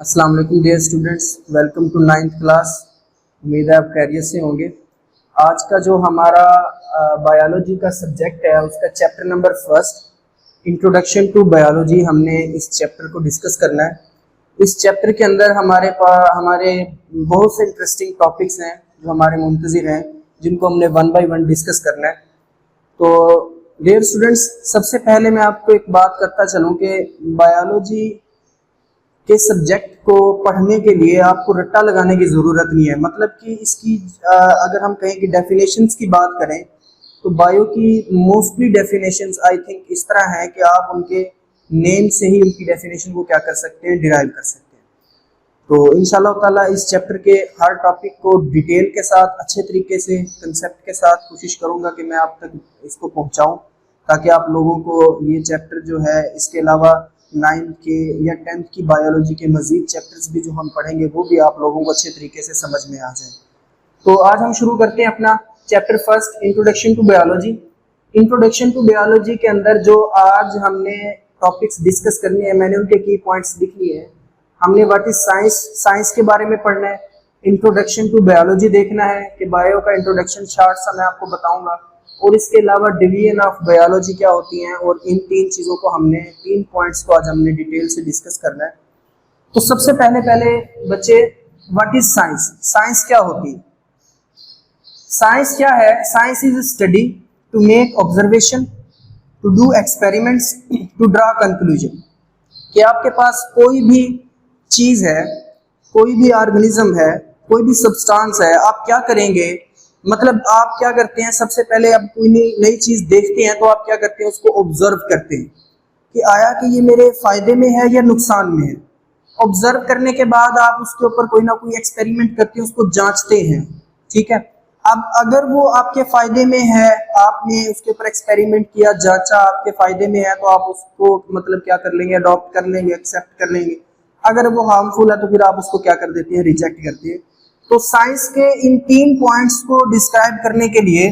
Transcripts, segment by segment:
अस्सलाम वालेकुम dear students, welcome to 9th class. उम्मीद है आप खैरियत से होंगे। आज का जो हमारा बायोलॉजी का सब्जेक्ट है उसका chapter number first introduction to biology, हमने इस चैप्टर को डिस्कस करना है। इस चैप्टर के अंदर हमारे बहुत से इंटरेस्टिंग टॉपिक्स हैं जो हमारे मुंतज़िर हैं, जिनको हमने वन बाय वन डिस्कस करना है। तो डियर स्टूडेंट्स, सबसे पहले मैं आपको एक बात करता चलूँ कि बायोलॉजी के सब्जेक्ट को पढ़ने के लिए आपको रट्टा लगाने की ज़रूरत नहीं है। मतलब कि इसकी अगर हम कहें कि डेफिनेशंस की बात करें तो बायो की मोस्टली डेफिनेशंस आई थिंक इस तरह हैं कि आप उनके नेम से ही उनकी डेफिनेशन को क्या कर सकते हैं, डिराइव कर सकते हैं। तो इंशाल्लाह ताला इस चैप्टर के हर टॉपिक को डिटेल के साथ, अच्छे तरीके से, कंसेप्ट के साथ कोशिश करूँगा कि मैं आप तक इसको पहुँचाऊँ, ताकि आप लोगों को ये चैप्टर जो है, इसके अलावा 9th के या 10th की बायोलॉजी के मजीद चैप्टर्स भी जो हम पढ़ेंगे वो भी आप लोगों को अच्छे तरीके से समझ में आ जाए। तो आज हम शुरू करते हैं अपना chapter first, introduction to biology. Introduction to biology के अंदर जो आज हमने टॉपिक्स डिस्कस करने हैं, मैंने उनके की पॉइंट्स लिख लिए हैं। हमने व्हाट इज साइंस, साइंस के बारे में पढ़ना है। इंट्रोडक्शन टू बायोलॉजी देखना है कि बायो का इंट्रोडक्शन शार्ट सा मैं आपको बताऊंगा, और इसके अलावा डिवीजन ऑफ बायोलॉजी क्या होती हैं, और इन तीन चीज़ों को हमने, तीन पॉइंट्स को आज हमने डिटेल से डिस्कस करना है। तो सबसे पहले बच्चे, व्हाट इज साइंस? साइंस क्या होती है? साइंस क्या है? Science is study to make observation, to do experiments, to draw conclusion. कि आपके पास कोई भी चीज़ है, कोई भी ऑर्गेनिज्म है, कोई भी सब्सटेंस है, आप क्या करेंगे? मतलब आप क्या करते हैं, सबसे पहले आप कोई नई चीज़ देखते हैं तो आप क्या करते हैं, उसको ऑब्जर्व करते हैं कि आया कि ये मेरे फ़ायदे में है या नुकसान में है। ऑब्जर्व करने के बाद आप उसके ऊपर कोई ना कोई एक्सपेरिमेंट करते हैं, उसको जांचते हैं। ठीक है, अब अगर वो आपके फ़ायदे में है, आपने उसके ऊपर एक्सपेरिमेंट किया, जांचा, आपके फ़ायदे में है, तो आप उसको मतलब क्या कर लेंगे, अडॉप्ट कर लेंगे, एक्सेप्ट कर लेंगे। अगर वो हार्मफुल है तो फिर आप उसको क्या कर देते हैं, रिजेक्ट करते हैं। तो साइंस के इन तीन पॉइंट्स को डिस्क्राइब करने के लिए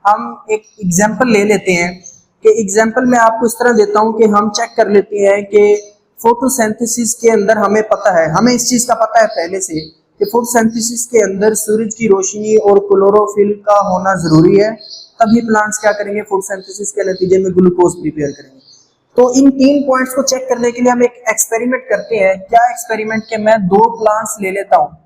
हम एक एग्जांपल ले लेते हैं। कि एग्जांपल मैं आपको इस तरह देता हूं कि हम चेक कर लेते हैं कि फोटोसिंथेसिस के अंदर हमें पता है, हमें इस चीज़ का पता है पहले से कि फोटोसिंथेसिस के अंदर सूरज की रोशनी और क्लोरोफिल का होना ज़रूरी है, तभी प्लांट्स क्या करेंगे, फोटोसिंथेसिस के नतीजे में ग्लूकोज प्रिपेयर करेंगे। तो इन तीन पॉइंट्स को चेक करने के लिए हम एक एक्सपेरिमेंट करते हैं। क्या एक्सपेरिमेंट? के मैं दो प्लांट्स ले लेता हूँ।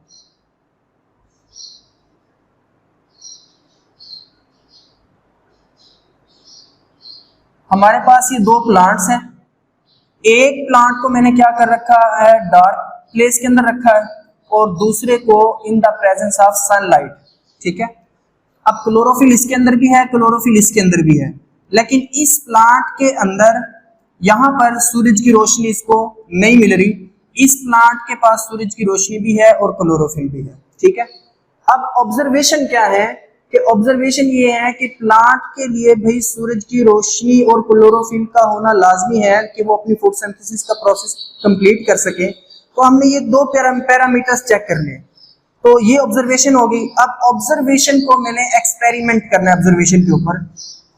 हमारे पास ये दो प्लांट्स हैं। एक प्लांट को मैंने क्या कर रखा है, डार्क प्लेस के अंदर रखा है, और दूसरे को in the presence of sunlight. ठीक है, अब क्लोरोफिल इसके अंदर भी है, क्लोरोफिल इसके अंदर भी है, लेकिन इस प्लांट के अंदर यहाँ पर सूरज की रोशनी इसको नहीं मिल रही। इस प्लांट के पास सूरज की रोशनी भी है और क्लोरोफिल भी है। ठीक है, अब ऑब्जर्वेशन क्या है कि ऑब्जर्वेशन ये है कि प्लांट के लिए भाई सूरज की रोशनी और क्लोरोफिल का होना लाजमी है कि वो अपनी फोटोसिंथेसिस का प्रोसेस कंप्लीट कर सके। तो हमने ये दो पैरामीटर्स चेक करने हैं। तो ये ऑब्जर्वेशन होगी। अब ऑब्जर्वेशन को मैंने एक्सपेरिमेंट करना है ऑब्जर्वेशन के ऊपर।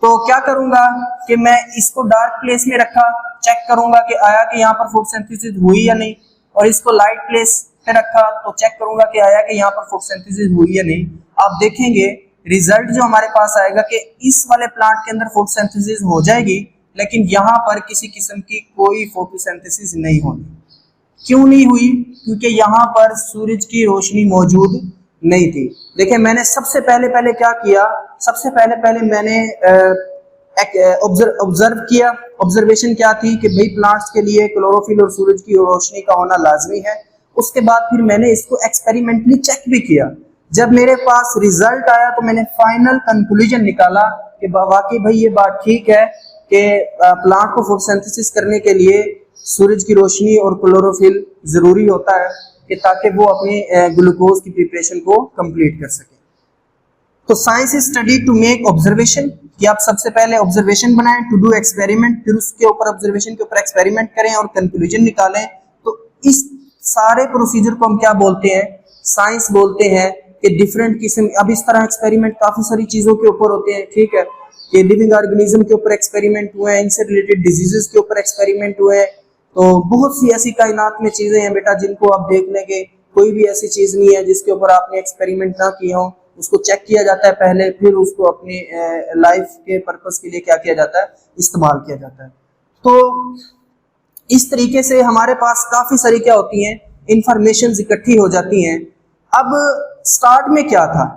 तो क्या करूंगा कि मैं इसको डार्क प्लेस में रखा, चेक करूंगा कि आया कि यहाँ पर फोटोसिंथेसिस हुई या नहीं, और इसको लाइट प्लेस पे रखा तो चेक करूंगा कि आया कि यहाँ पर फोटोसिंथेसिस हुई या नहीं। आप देखेंगे रिजल्ट जो हमारे पास आएगा कि इस वाले प्लांट के अंदर फोटोसिंथेसिस हो जाएगी, लेकिन यहाँ पर किसी किस्म की कोई फोटोसिंथेसिस नहीं होनी। क्यों नहीं हुई? क्योंकि यहाँ पर सूरज की रोशनी मौजूद नहीं थी। देखिए, मैंने सबसे पहले क्या किया, सबसे पहले मैंने ऑब्जर्व किया। ऑब्जर्वेशन क्या थी कि भाई प्लांट्स के लिए क्लोरोफिल और सूरज की रोशनी का होना लाजमी है। उसके बाद फिर मैंने इसको एक्सपेरिमेंटली चेक भी किया। जब मेरे पास रिजल्ट आया तो मैंने फाइनल कंक्लूजन निकाला कि वाकई भाई ये बात ठीक है कि प्लांट को फोटोसिंथेसिस करने के लिए सूरज की रोशनी और क्लोरोफिल जरूरी होता है कि ताकि वो अपनी ग्लूकोज की प्रिपरेशन को कंप्लीट कर सके। तो science is study to make observation, कि आप सबसे पहले ऑब्जर्वेशन बनाएं, टू डू एक्सपेरिमेंट, फिर उसके ऊपर ऑब्जर्वेशन के ऊपर एक्सपेरिमेंट करें और कंक्लूजन निकालें। तो इस सारे प्रोसीजर को हम क्या बोलते हैं, साइंस बोलते हैं। कि डिफरेंट किस्म, अब इस तरह एक्सपेरिमेंट काफी सारी चीजों के ऊपर होते हैं। ठीक है, कि लिविंग ऑर्गेनिज्म के ऊपर एक्सपेरिमेंट हुए हैं, इनसे रिलेटेड डिजीजेस के ऊपर एक्सपेरिमेंट हुए हैं। तो बहुत सी ऐसी कायनात में चीजें हैं बेटा जिनको आप देख लेंगे, कोई भी ऐसी चीज नहीं है जिसके ऊपर आपने एक्सपेरिमेंट ना किए हो। उसको चेक किया जाता है पहले, फिर उसको अपनी लाइफ के पर्पस के लिए क्या किया जाता है, इस्तेमाल किया जाता है। तो इस तरीके से हमारे पास काफी सारी क्या होती हैं, इंफॉर्मेशन इकट्ठी हो जाती हैं। अब स्टार्ट में क्या था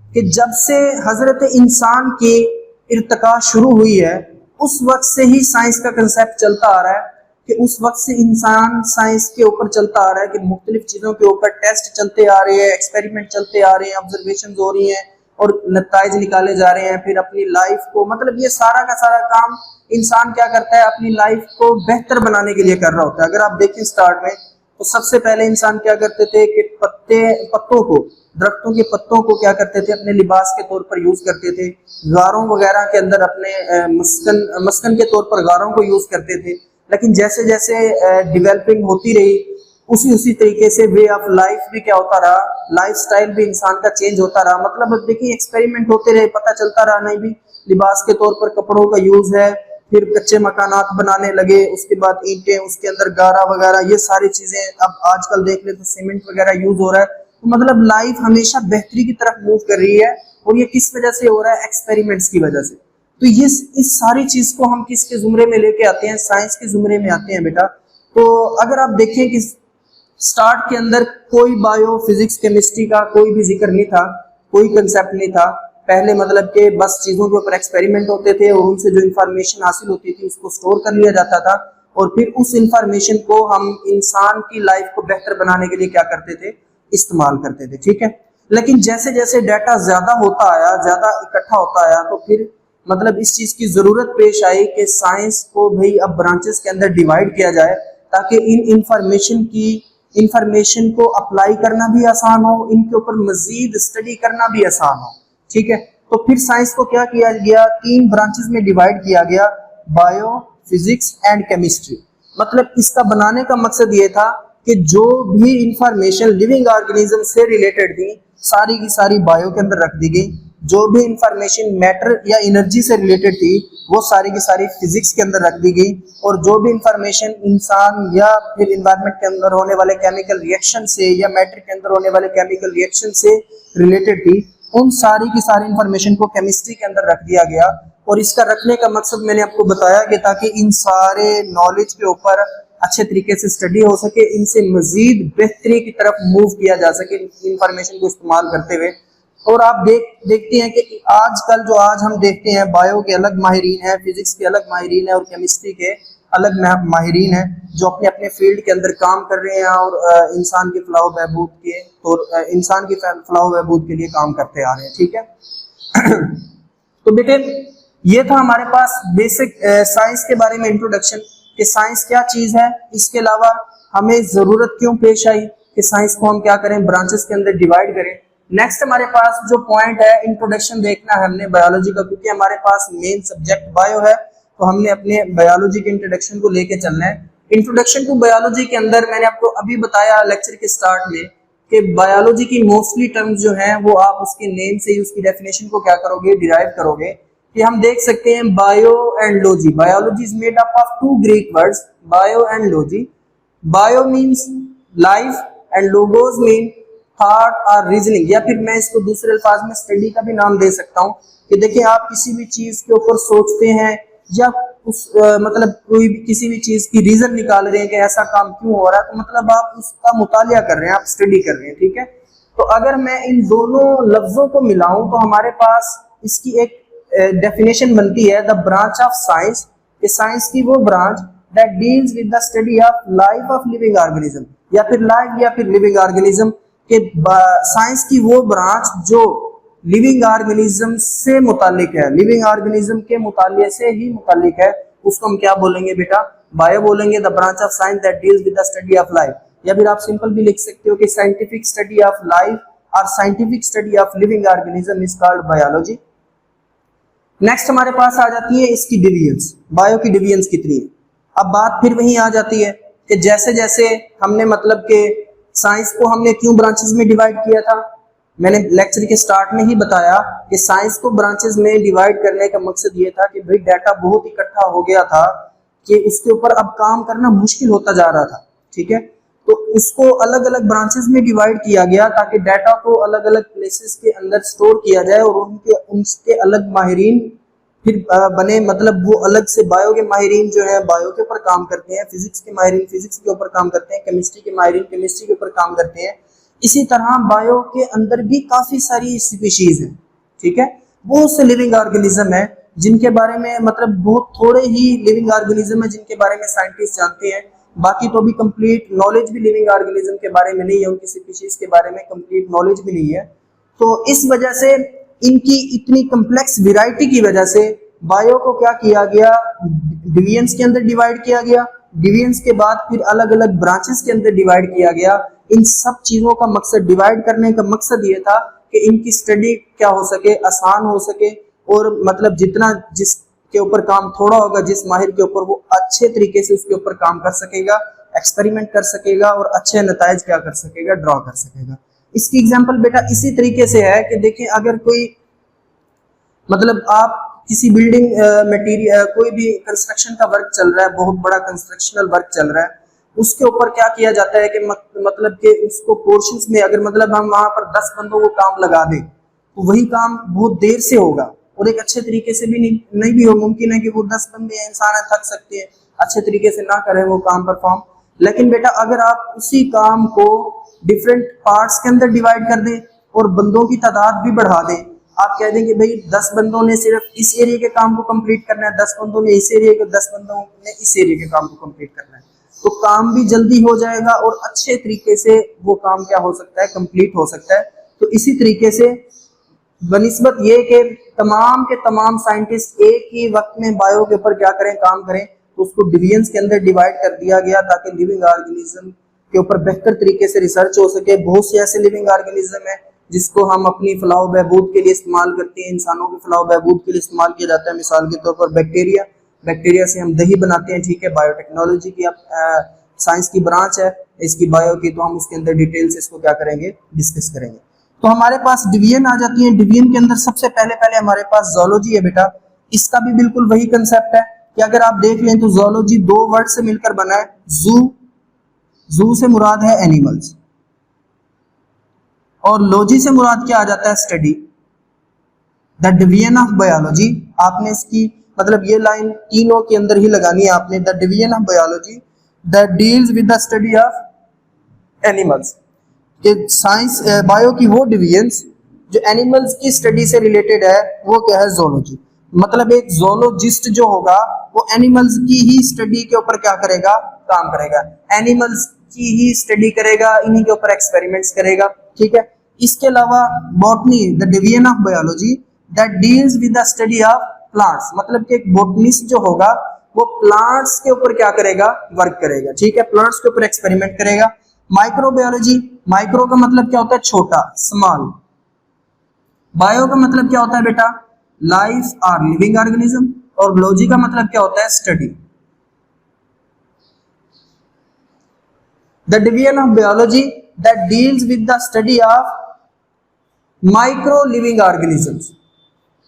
कि जब से हजरत इंसान की इर्तिका शुरू हुई है, उस वक्त से ही साइंस का कंसेप्ट चलता आ रहा है कि उस वक्त से इंसान साइंस के ऊपर चलता आ रहा है कि मुख्तलिफ चीजों के ऊपर टेस्ट चलते आ रहे हैं, एक्सपेरिमेंट चलते आ रहे हैं, ऑब्जर्वेशन हो रही हैं और नताइज निकाले जा रहे हैं। फिर अपनी लाइफ को, मतलब ये सारा का सारा काम इंसान क्या करता है, अपनी लाइफ को बेहतर बनाने के लिए कर रहा होता है। अगर आप देखें स्टार्ट में, तो सबसे पहले इंसान क्या करते थे कि पत्तों को, दरख्तों के पत्तों को क्या करते थे, अपने लिबास के तौर पर यूज करते थे। गारों वगैरह के अंदर अपने मस्कन के तौर पर गारों को यूज करते थे। लेकिन जैसे जैसे डेवलपिंग होती रही, उसी तरीके से वे ऑफ लाइफ भी क्या होता रहा, लाइफ स्टाइल भी इंसान का चेंज होता रहा। मतलब देखिए एक्सपेरिमेंट होते रहे, पता चलता रहा नहीं भी लिबास के तौर पर कपड़ों का यूज है, फिर कच्चे मकानात बनाने लगे, उसके बाद ईंटें, उसके अंदर गारा वगैरह, ये सारी चीजें। अब आजकल देख ले तो सीमेंट वगैरह यूज हो रहा है। तो मतलब लाइफ हमेशा बेहतरी की तरफ मूव कर रही है, और ये किस वजह से हो रहा है, एक्सपेरिमेंट्स की वजह से। तो ये इस सारी चीज को हम किसके जुमरे में लेके आते हैं, साइंस के जुमरे में आते हैं बेटा। तो अगर आप देखें कि स्टार्ट के अंदर कोई बायो, फिजिक्स, केमिस्ट्री का कोई भी जिक्र नहीं था, कोई कंसेप्ट नहीं था। पहले मतलब के बस चीजों के ऊपर एक्सपेरिमेंट होते थे और उनसे जो इंफॉर्मेशन हासिल होती थी उसको स्टोर कर लिया जाता था, और फिर उस इंफॉर्मेशन को हम इंसान की लाइफ को बेहतर बनाने के लिए क्या करते थे, इस्तेमाल करते थे। ठीक है। लेकिन जैसे जैसे डाटा ज्यादा होता आया, ज्यादा इकट्ठा होता आया, तो फिर मतलब इस चीज की जरूरत पेश आई कि साइंस को भाई अब ब्रांचेस के अंदर डिवाइड किया जाए, ताकि इन इंफॉर्मेशन को अप्लाई करना भी आसान हो, इनके ऊपर मजीद स्टडी करना भी आसान हो। ठीक है। तो फिर साइंस को क्या किया गया, 3 ब्रांचेस में डिवाइड किया गया, बायो, फिजिक्स एंड केमिस्ट्री। मतलब इसका बनाने का मकसद ये था कि जो भी इंफॉर्मेशन लिविंग ऑर्गेनिज्म से रिलेटेड थी, सारी की सारी बायो के अंदर रख दी गई। जो भी इंफॉर्मेशन मैटर या एनर्जी से रिलेटेड थी, वो सारी की सारी फिजिक्स के अंदर रख दी गई। और जो भी इंफॉर्मेशन इंसान या फिर एनवायरनमेंट के अंदर होने वाले केमिकल रिएक्शन से या मैटर के अंदर होने वाले केमिकल रिएक्शन से रिलेटेड थी, उन सारी की सारी इंफॉर्मेशन को केमिस्ट्री के अंदर रख दिया गया। और इसका रखने का मकसद मैंने आपको बताया कि ताकि इन सारे नॉलेज के ऊपर अच्छे तरीके से स्टडी हो सके, इनसे मजीद बेहतरी की तरफ मूव किया जा सके इंफॉर्मेशन को इस्तेमाल करते हुए। और आप देखते हैं कि आजकल जो आज हम देखते हैं, बायो के अलग माहिरीन है, फिजिक्स के अलग माहिरीन है और केमिस्ट्री के अलग माहिरीन है, जो अपने अपने फील्ड के अंदर काम कर रहे हैं और इंसान की फलाह बहबूद के और इंसान की फलाह बहबूद के लिए काम करते आ रहे हैं। ठीक है। तो बेटे ये था हमारे पास बेसिक साइंस के बारे में इंट्रोडक्शन, कि साइंस क्या चीज है, इसके अलावा हमें जरूरत क्यों पेश आई कि साइंस को हम क्या करें, ब्रांचेस के अंदर डिवाइड करें। नेक्स्ट हमारे पास जो पॉइंट है, इंट्रोडक्शन देखना है हमने बायोलॉजी का, क्योंकि हमारे पास मेन सब्जेक्ट बायो है, तो हमने अपने बायोलॉजी के इंट्रोडक्शन को लेके चलना है। इंट्रोडक्शन टू बायोलॉजी के अंदर मैंने आपको अभी बताया लेक्चर के स्टार्ट में कि बायोलॉजी की मोस्टली टर्म्स जो हैं वो आप उसके नेम से ही उसकी डेफिनेशन को क्या करोगे, डिराइव करोगे। कि हम देख सकते हैं bio and logy, biology is made up of 2 Greek words, bio and logy. Bio means life and logos mean thought और रीजनिंग, या फिर मैं इसको दूसरे अल्फाज में स्टडी का भी नाम दे सकता हूँ। कि देखिए आप किसी भी चीज के ऊपर सोचते हैं या उस मतलब कोई भी किसी भी चीज की रीजन निकाल रहे हैं कि ऐसा काम क्यों हो रहा है, तो मतलब आप उसका मुतालिया कर रहे हैं, आप स्टडी कर रहे हैं। ठीक है। तो अगर मैं इन दोनों लफ्जों को मिलाऊं तो हमारे पास इसकी एक डेफिनेशन बनती है, the branch of science, science की वो branch that deals with the study of life of living organism, या फिर लाइफ या फिर लिविंग ऑर्गेनिज्म के साइंस की वो ब्रांच जो लिविंग ऑर्गेनिज्म से मुतालिक है, लिविंग ऑर्गेनिज्म के मुतालिए से ही मुतालिक है, उसको हम क्या बोलेंगे बेटा, बायो बोलेंगे। The branch of science that deals with the study of life, या फिर आप सिंपल भी लिख सकते हो कि साइंटिफिक स्टडी ऑफ लाइफ और scientific study of living organism is called biology. Next हमारे पास आ जाती है इसकी डिवीजन्स, बायो की डिवीजन्स कितनी है। अब बात फिर वहीं आ जाती है कि जैसे जैसे हमने मतलब के साइंस को हमने क्यों ब्रांचेस में डिवाइड किया था, मैंने लेक्चर के स्टार्ट में ही बताया कि साइंस को ब्रांचेस में डिवाइड करने का मकसद ये था कि भाई डाटा बहुत इकट्ठा हो गया था कि उसके ऊपर अब काम करना मुश्किल होता जा रहा था, ठीक है। तो उसको अलग अलग ब्रांचेस में डिवाइड किया गया ताकि डाटा को अलग अलग प्लेसेस के अंदर स्टोर किया जाए और उनके अलग माहिरीन फिर बने, मतलब वो अलग से बायो के माहिरीन जो है बायो के ऊपर काम करते हैं, फिजिक्स के माहिरीन फिजिक्स के ऊपर काम करते हैं, केमिस्ट्री के माहिरीन केमिस्ट्री के ऊपर काम करते हैं। इसी तरह बायो के अंदर भी काफी सारी स्पीशीज हैं, ठीक है। बहुत से लिविंग ऑर्गेनिज्म है जिनके बारे में मतलब बहुत थोड़े ही लिविंग ऑर्गेनिज्म है जिनके बारे में साइंटिस्ट जानते हैं, बाकी तो भी कंप्लीट नॉलेज भी लिविंग ऑर्गेनिज्म के बारे में नहीं है, उनकी स्पीशीज के बारे में कंप्लीट नॉलेज भी नहीं है। तो इस वजह से इनकी इतनी कम्प्लेक्स वैरायटी की वजह से बायो को क्या किया गया, डिविजन्स के अंदर डिवाइड किया गया, डिविजन्स के बाद फिर अलग अलग ब्रांचेस के अंदर डिवाइड किया गया। इन सब चीजों का मकसद, डिवाइड करने का मकसद ये था कि इनकी स्टडी क्या हो सके, आसान हो सके, और मतलब जितना जिसके ऊपर काम थोड़ा होगा, जिस माहिर के ऊपर, वो अच्छे तरीके से उसके ऊपर काम कर सकेगा, एक्सपेरिमेंट कर सकेगा और अच्छे नताइज क्या कर सकेगा, ड्रॉ कर सकेगा। इसकी एग्जांपल बेटा इसी तरीके से है कि देखिए अगर कोई मतलब आप किसी बिल्डिंग मटेरियल कोई भी कंस्ट्रक्शन का वर्क चल रहा है, बहुत बड़ा कंस्ट्रक्शनल वर्क चल रहा है, उसके ऊपर क्या किया जाता है कि मतलब कि उसको पोर्शंस में अगर मतलब हम वहां पर 10 बंदों को काम लगा दें तो वही काम बहुत देर से होगा और एक अच्छे तरीके से भी नहीं भी हो, मुमकिन है कि वो 10 बंदे इंसान थक सकते हैं, अच्छे तरीके से ना करें वो काम परफॉर्म। लेकिन बेटा अगर आप उसी काम को डिफरेंट पार्ट्स के अंदर डिवाइड कर दें और बंदों की तादाद भी बढ़ा दें, आप कह देंगे भाई 10 बंदों ने सिर्फ इस एरिया के काम को कंप्लीट करना है, 10 बंदों ने इस एरिया के, 10 बंदों ने इस एरिया के काम को कंप्लीट करना है, तो काम भी जल्दी हो जाएगा और अच्छे तरीके से वो काम क्या हो सकता है, कंप्लीट हो सकता है। तो इसी तरीके से बनिस्बत ये कि तमाम के तमाम साइंटिस्ट एक ही वक्त में बायो के ऊपर क्या करें, काम करें, तो उसको डिविजन्स के अंदर डिवाइड कर दिया गया ताकि लिविंग ऑर्गेनिज्म के ऊपर बेहतर तरीके से रिसर्च हो सके। बहुत से ऐसे लिविंग ऑर्गेनिज्म है जिसको हम अपनी फलाह बहबूद के लिए इस्तेमाल करते हैं, इंसानों की फलाह बहबूद के लिए इस्तेमाल किया जाता है। मिसाल के तौर पर बैक्टीरिया, बैक्टीरिया से हम दही बनाते हैं, ठीक है। बायोटेक्नोलॉजी की साइंस की ब्रांच है इसकी बायो की, तो हम उसके अंदर डिटेल से इसको क्या करेंगे, डिस्कस करेंगे। तो हमारे पास डिवीजन आ जाती है। डिवीजन के अंदर सबसे पहले हमारे पास ज़ूलॉजी है बेटा। इसका भी बिल्कुल वही कंसेप्ट है कि अगर आप देख लें तो ज़ूलॉजी 2 वर्ड से मिलकर बना है। जू से मुराद है एनिमल्स और लॉजी से मुराद क्या आ जाता है, study. The division of biology, आपने इसकी मतलब ये लाइन तीनों के अंदर ही लगानी है आपने। The division of biology that deals with the study of animals, कि साइंस बायो की वो डिवीजन्स जो एनिमल्स की स्टडी से रिलेटेड है वो क्या है, ज़ूलॉजी। मतलब एक ज़ूलॉजिस्ट जो होगा वो एनिमल्स की ही स्टडी के ऊपर क्या करेगा, काम करेगा, एनिमल्स की ही स्टडी करेगा, इन्हीं के ऊपर एक्सपेरिमेंट्स करेगा, ठीक है। इसके अलावा botany, the division of biology that deals with the study of plants, मतलब कि एक बॉटनिस्ट जो होगा वो प्लांट्स के ऊपर क्या करेगा, वर्क करेगा, ठीक है, प्लांट्स के ऊपर एक्सपेरिमेंट करेगा। माइक्रोबायोलॉजी, माइक्रो का मतलब क्या होता है, छोटा, स्मॉल। बायो का मतलब क्या होता है बेटा, लाइफ और लिविंग ऑर्गेनिज्म, और बायोलॉजी का मतलब क्या होता है, study. The division of biology that deals with the study of micro living organisms,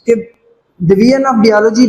कि डिवीजन ऑफ बायोलॉजी,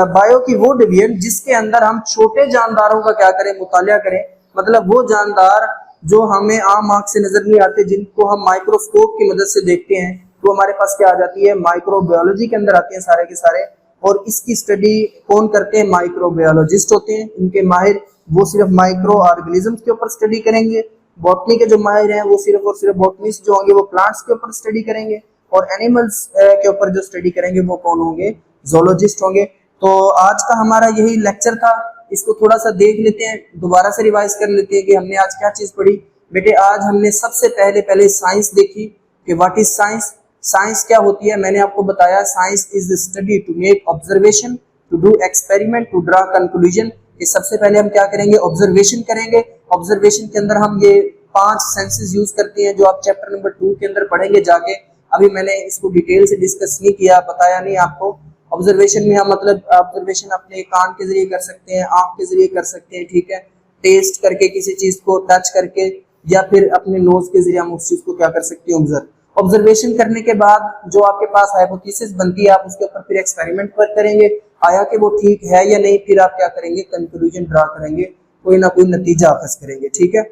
बायो की वो डिवीजन जिसके अंदर हम छोटे जानदारों का क्या करें, मुतालिया करें, मतलब वो जानदार जो हमें आम आंख से नजर नहीं आते, जिनको हम माइक्रोस्कोप की मदद से देखते हैं, तो हमारे पास क्या आ जाती है, माइक्रोबायोलॉजी के अंदर आते हैं सारे के सारे। और इसकी स्टडी कौन करते हैं, माइक्रोबायोलॉजिस्ट होते हैं, इनके माहिर वो सिर्फ माइक्रो ऑर्गेनिजम्स के ऊपर स्टडी करेंगे। बॉटनी के जो माहिर हैं वो सिर्फ और सिर्फ बॉटनिस्ट जो होंगे वो प्लांट्स के ऊपर स्टडी करेंगे, और एनिमल्स के ऊपर जो स्टडी करेंगे वो कौन होंगे, ज़ूलॉजिस्ट होंगे। तो आज का हमारा यही लेक्चर था, इसको थोड़ा सा देख लेते हैं, दोबारा से रिवाइज कर लेते हैं कि हमने आज क्या चीज पढ़ी। बेटे आज हमने सबसे पहले साइंस देखी कि व्हाट इज साइंस, साइंस क्या होती है। मैंने आपको बताया science is the study to make observation, to do experiment, to draw conclusion. ये सबसे पहले हम क्या करेंगे, ऑब्जर्वेशन करेंगे। ऑब्जर्वेशन के अंदर हम ये 5 सेंसेस यूज करते हैं जो आप चैप्टर नंबर 2 के अंदर पढ़ेंगे जाके। अभी मैंने इसको डिटेल से डिस्कस नहीं किया, बताया नहीं आपको। ऑब्जर्वेशन में हम मतलब ऑब्जर्वेशन अपने कान के जरिए कर सकते हैं, आंख के जरिए कर सकते हैं, ठीक है, टेस्ट करके किसी चीज को टच करके, या फिर अपने नोज के जरिए हम उस चीज को क्या कर सकते हैं, ऑब्जर्वेशन करने के बाद जो आपके पास हाइपोथेसिस बनती है आप उसके ऊपर फिर एक्सपेरिमेंट पर करेंगे। आया कि वो ठीक है या नहीं, फिर आप क्या करेंगे, कंक्लूजन ड्रा करेंगे, कोई ना कोई नतीजा हासिल करेंगे। ठीक है,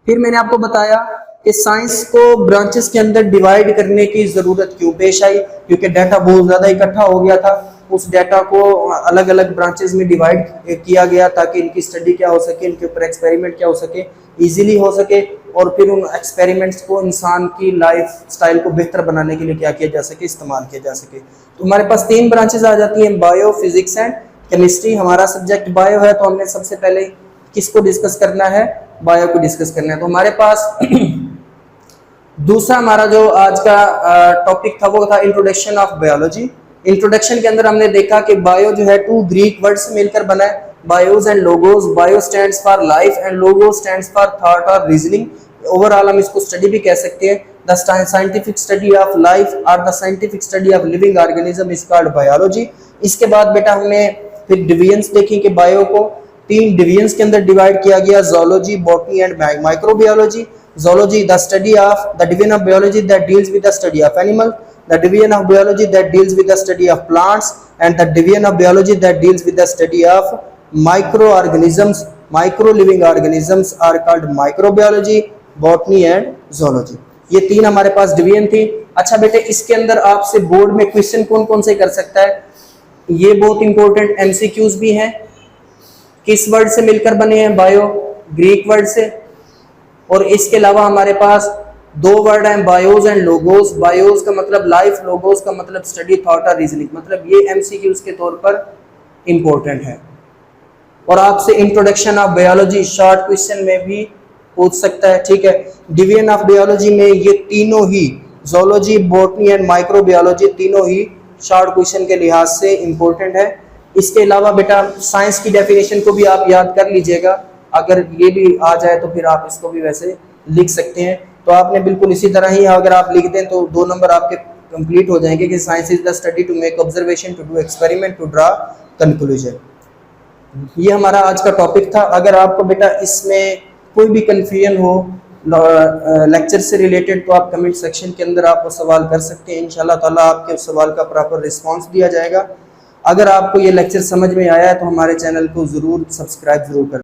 फिर मैंने आपको बताया कि साइंस को ब्रांचेस के अंदर डिवाइड करने की जरूरत क्यों पेश आई, क्योंकि डाटा बहुत ज्यादा इकट्ठा हो गया था। उस डाटा को अलग अलग ब्रांचेस में डिवाइड किया गया ताकि इनकी स्टडी क्या हो सके, इनके ऊपर एक्सपेरिमेंट क्या हो सके, इजीली हो सके, और फिर उन एक्सपेरिमेंट्स को इंसान की लाइफ स्टाइल को बेहतर बनाने के लिए क्या किया जा सके, इस्तेमाल किया जा सके। तो हमारे पास 3 ब्रांचेस आ जाती हैं, बायो, फिजिक्स एंड केमिस्ट्री। हमारा सब्जेक्ट बायो है, तो हमने सबसे पहले किसको डिस्कस करना है, बायो को डिस्कस करना है। तो हमारे पास दूसरा हमारा जो आज का टॉपिक था वो था इंट्रोडक्शन ऑफ बायोलॉजी। इंट्रोडक्शन के अंदर हमने देखा कि बायो जो है 2 ग्रीक वर्ड से मिलकर बना है, bios and logos. Bio stands for life and logos stands for thought और रीजनिंग। ओवरऑल हम इसको स्टडी भी कह सकते हैं। The scientific study of life और the scientific study of living organism is called biology. इसके बाद बेटा हमने फिर डिवीजन्स देखी कि बायो को 3 डिवीजन्स के अंदर डिवाइड किया गया, zoology, botany and microbiology. Zoology, the study of the division of biology that deals with the study of animal, the division of biology that deals with the study of plants, and the division of biology that deals with the study of microorganisms. Micro living organisms are called microbiology, botany and zoology. ये 3 हमारे पास division थी। अच्छा बेटे, इसके अंदर आपसे board में question कौन कौन से कर सकता है, ये बहुत इंपॉर्टेंट एमसीक्यूज भी हैं। किस वर्ड से मिलकर बने हैं, बायो, ग्रीक वर्ड से। और इसके अलावा हमारे पास 2 वर्ड हैं, बायोस एंड लोगोस। बायोस का मतलब लाइफ, लोगोस का मतलब स्टडी, थॉट और रीजनिंग। मतलब ये एमसीक्यूज के तौर पर इंपॉर्टेंट है। और आपसे introduction of biology short question में भी पूछ सकता है। ठीक है, डिवीजन ऑफ बायोलॉजी में ये तीनों ही, जोलॉजी, बॉटनी एंड माइक्रोबायोलॉजी, तीनों ही शॉर्ट क्वेश्चन के लिहाज से इंपॉर्टेंट है। इसके अलावा बेटा साइंस की डेफिनेशन को भी आप याद कर लीजिएगा, अगर ये भी आ जाए तो फिर आप इसको भी वैसे लिख सकते हैं। तो आपने बिल्कुल इसी तरह ही अगर आप लिख दें तो 2 नंबर आपके कंप्लीट हो जाएंगे कि science is the study to make observation, to do experiment, to draw conclusion. ये हमारा आज का टॉपिक था। अगर आपको बेटा इसमें कोई भी कंफ्यूजन हो लेक्चर से रिलेटेड तो आप कमेंट सेक्शन के अंदर आप वो सवाल कर सकते हैं। इंशाल्लाह ताला आपके उस सवाल का प्रॉपर रिस्पांस दिया जाएगा। अगर आपको ये लेक्चर समझ में आया है तो हमारे चैनल को ज़रूर सब्सक्राइब ज़रूर करें।